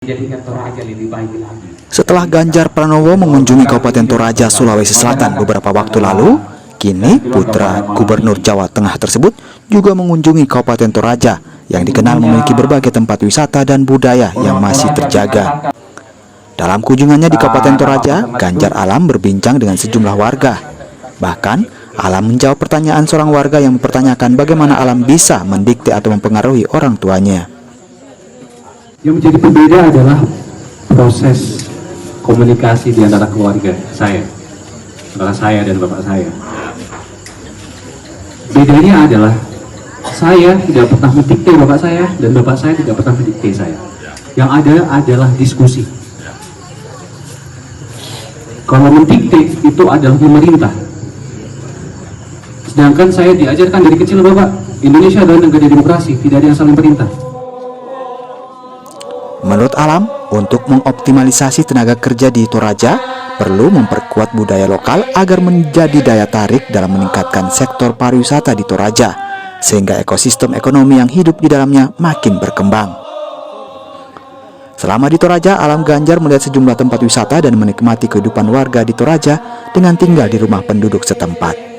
Jadikan Toraja lebih baik lagi. Setelah Ganjar Pranowo mengunjungi Kabupaten Toraja, Sulawesi Selatan beberapa waktu lalu, kini putra Gubernur Jawa Tengah tersebut juga mengunjungi Kabupaten Toraja yang dikenal memiliki berbagai tempat wisata dan budaya yang masih terjaga. Dalam kunjungannya di Kabupaten Toraja, Ganjar Alam berbincang dengan sejumlah warga. Bahkan, Alam menjawab pertanyaan seorang warga yang mempertanyakan bagaimana Alam bisa mendikte atau mempengaruhi orang tuanya. Yang menjadi berbeda adalah proses komunikasi di antara keluarga saya, antara saya dan bapak saya. Bedanya adalah saya tidak pernah mendikte bapak saya dan bapak saya tidak pernah mendikte saya. Yang ada adalah diskusi. Kalau mendikte itu adalah pemerintah. Sedangkan saya diajarkan dari kecil, Bapak, Indonesia adalah negara demokrasi, tidak ada yang saling perintah. Menurut Alam, untuk mengoptimalisasi tenaga kerja di Toraja, perlu memperkuat budaya lokal agar menjadi daya tarik dalam meningkatkan sektor pariwisata di Toraja, sehingga ekosistem ekonomi yang hidup di dalamnya makin berkembang. Selama di Toraja, Alam Ganjar melihat sejumlah tempat wisata dan menikmati kehidupan warga di Toraja dengan tinggal di rumah penduduk setempat.